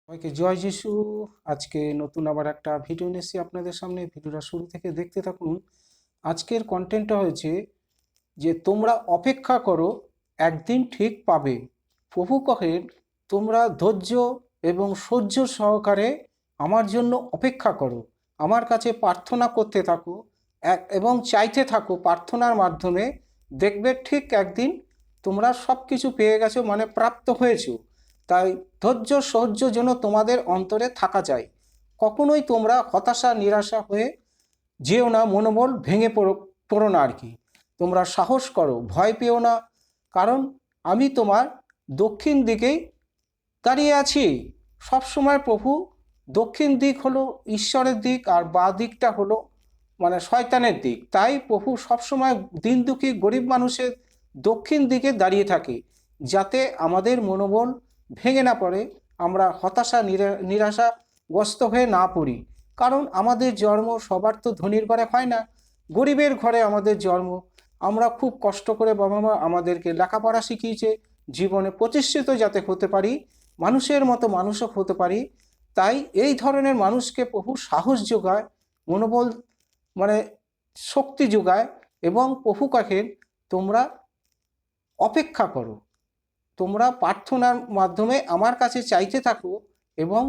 সবাইকে জয় যিশু। আজকে নতুন আবার একটা ভিডিও নিয়ে এসেছি আপনাদের সামনে। ভিডিওটা শুরু থেকে দেখতে থাকুন। আজকের কন্টেন্টটা হয়েছে যে তোমরা অপেক্ষা করো, একদিন ঠিক পাবে। প্রভু কহেন তোমরা ধৈর্য এবং সহ্য সহকারে আমার জন্য অপেক্ষা করো, আমার কাছে প্রার্থনা করতে থাকো এবং চাইতে থাকো। প্রার্থনার মাধ্যমে দেখবে ঠিক একদিন তোমরা সব কিছু পেয়ে গেছো, মানে প্রাপ্ত হয়েছো। তাই ধৈর্য সহ্য যেন তোমাদের অন্তরে থাকা যায়। কখনোই তোমরা হতাশা নিরাশা হয়ে যেও না, মনোবল ভেঙে পড়ো না আর কি। তোমরা সাহস করো, ভয় পেও না, কারণ আমি তোমার দক্ষিণ দিকেই দাঁড়িয়ে আছি। সবসময় প্রভু, দক্ষিণ দিক হলো ঈশ্বরের দিক আর বাঁ দিকটা হলো মানে শয়তানের দিক। তাই প্রভু সবসময় দিন দুঃখী গরিব মানুষের দক্ষিণ দিকে দাঁড়িয়ে থাকে, যাতে আমাদের মনোবল ভেঙে না পড়ে, আমরা হতাশা নিরাশাগ্রস্ত হয়ে না পড়ি। কারণ আমাদের জন্ম সবার তো ধনীর ঘরে হয় না, গরিবের ঘরে আমাদের জন্ম। আমরা খুব কষ্ট করে বাবা মা আমাদেরকে লেখাপড়া শিখিয়েছে, জীবনে প্রতিষ্ঠিত যাতে হতে পারি, মানুষের মতো মানুষও হতে পারি। তাই এই ধরনের মানুষকে প্রভু সাহস যোগায়, মনোবল মানে শক্তি যোগায় এবং প্রভু কহেন তোমরা অপেক্ষা করো, তোমরা প্রার্থনার মাধ্যমে আমার কাছে চাইতে থাকো এবং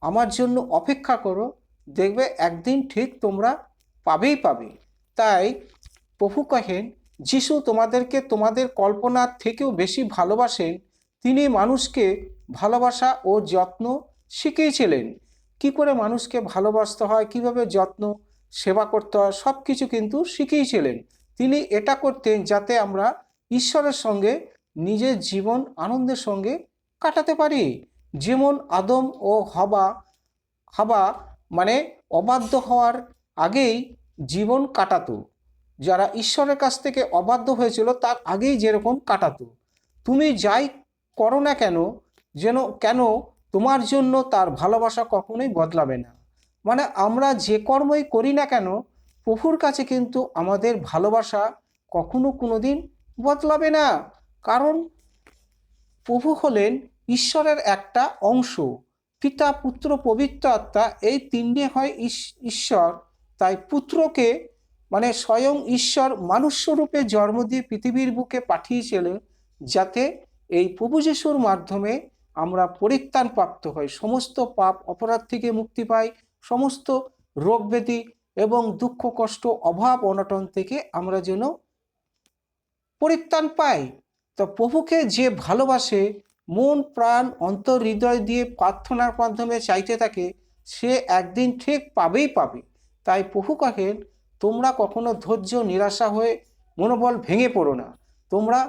আমার জন্য অপেক্ষা করো, দেখবে একদিন ঠিক তোমরা পাবেই পাবে। তাই প্রভু কহেন যিশু তোমাদেরকে তোমাদের কল্পনার থেকেও বেশি ভালোবাসেন। তিনি মানুষকে ভালোবাসা ও যত্ন শিখিয়েছিলেন, কি করে মানুষকে ভালোবাসতে হয়, কিভাবে যত্ন সেবা করতে হয়, সব কিছু কিন্তু শিখিয়েছিলেন। তিনি এটা করতেন যাতে আমরা ঈশ্বরের সঙ্গে নিজের জীবন আনন্দের সঙ্গে কাটাতে পারি। যেমন আদম ও হাবা মানে অবাধ্য হওয়ার আগেই জীবন কাটাতো, যারা ঈশ্বরের কাছ থেকে অবাধ্য হয়েছিল তার আগেই যেরকম কাটাতো। তুমি যাই করো না কেন তোমার জন্য তার ভালোবাসা কখনোই বদলাবে না। মানে আমরা যে কর্মই করি না কেন, প্রভুর কাছে কিন্তু আমাদের ভালোবাসা কখনো কোনোদিন বদলাবে না। কারণ প্রভু হলেন ঈশ্বরের একটা অংশ। পিতা পুত্র পবিত্র আত্মা এই তিনটে হয় ঈশ্বর। তাই পুত্রকে মানে স্বয়ং ঈশ্বর মানুষ্যরূপে জন্ম দিয়ে পৃথিবীর বুকে পাঠিয়েছিলেন, যাতে এই প্রভু যিশুর মাধ্যমে আমরা পরিত্রাণ প্রাপ্ত হই, সমস্ত পাপ অপরাধ থেকে মুক্তি পাই, সমস্ত রোগ ব্যাধি এবং দুঃখ কষ্ট অভাব অনটন থেকে আমরা যেন পরিত্রাণ পাই। তো প্রভুকে যে ভালোবাসে, মন প্রাণ অন্তর হৃদয় দিয়ে প্রার্থনার মাধ্যমে চাইতে থাকে, সে একদিন ঠিক পাবেই পাবে। তাই প্রভু কহেন তোমরা কখনো ধৈর্য নিরাশা হয়ে মনোবল ভেঙে পড়ো না, তোমরা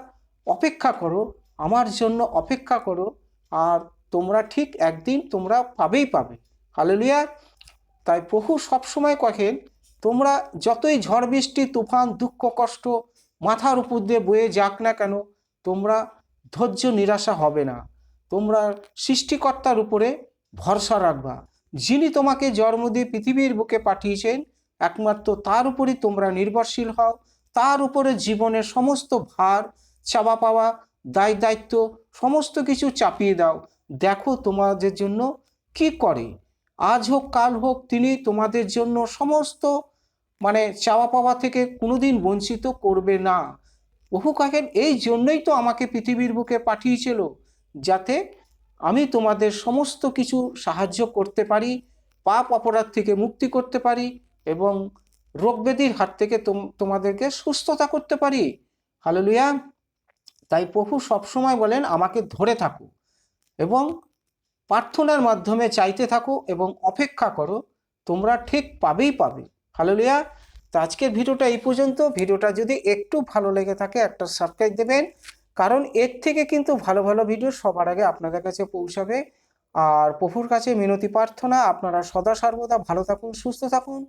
অপেক্ষা করো, আমার জন্য অপেক্ষা করো, আর তোমরা ঠিক একদিন তোমরা পাবেই পাবে। হালেলুয়া। তাই প্রভু সবসময় কহেন তোমরা যতই ঝড় বৃষ্টি তুফান দুঃখ কষ্ট মাথার উপর দিয়ে বয়ে যাক না কেন, তোমরা ধৈর্য নিরাশা হবে না। তোমরা সৃষ্টিকর্তার উপরে ভরসা রাখবা, যিনি তোমাকে জন্ম দিয়ে পৃথিবীর বুকে পাঠিয়েছেন, একমাত্র তার উপরই তোমরা নির্ভরশীল হও। তার উপরে জীবনের সমস্ত ভার চাপা পাওয়া দায় দায়িত্ব সমস্ত কিছু চাপিয়ে দাও, দেখো তোমাদের জন্য কি করে। আজ হোক কাল হোক তিনি তোমাদের জন্য সমস্ত মানে চাওয়া পাওয়া থেকে কোনোদিন বঞ্চিত করবে না। প্রভু কহেন এই জন্যই তো আমাকে পৃথিবীর বুকে পাঠিয়েছিল, যাতে আমি তোমাদের সমস্ত কিছু সাহায্য করতে পারি, পাপ অপরাধ থেকে মুক্তি করতে পারি এবং রোগ ব্যাধির হাত থেকে তোমাদেরকে সুস্থতা করতে পারি। হালেলুয়া। তাই প্রভু সবসময় বলেন আমাকে ধরে থাকো এবং প্রার্থনার মাধ্যমে চাইতে থাকো এবং অপেক্ষা করো, তোমরা ঠিক পাবেই পাবে। হালেলুয়া। তো আজকের ভিডিওটা এই পর্যন্ত। ভিডিওটা যদি একটু ভালো লেগে থাকে একটা সাবস্ক্রাইব দেবেন, কারণ এর থেকে কিন্তু ভালো ভালো ভিডিও সবার আগে আপনাদের কাছে পৌঁছাবে। আর প্রভুর কাছে মিনতি প্রার্থনা আপনারা সদা সর্বদা ভালো থাকুন, সুস্থ থাকুন,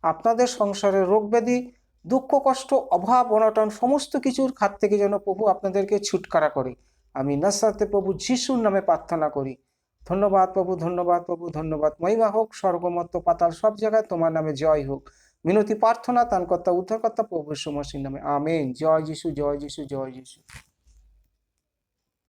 আপনাদের সংসারের রোগ ব্যাধি দুঃখ কষ্ট অভাব অনটন সমস্ত কিছুর হাত থেকে যেন প্রভু আপনাদেরকে ছুটকারা করে। আমি নাসরাতে প্রভু যিশুর নামে প্রার্থনা করি। ধন্যবাদ প্রভু, ধন্যবাদ প্রভু, ধন্যবাদ। মহিমা হোক স্বর্গমত্ত পাতাল সব জায়গায় তোমার নামে জয় হোক। মিনতি প্রার্থনা তানকর্তা উদ্ধারকর্তা প্রভু যীশু মসির নামে, আমেন। জয় যিশু, জয় যিশু, জয় যিশু।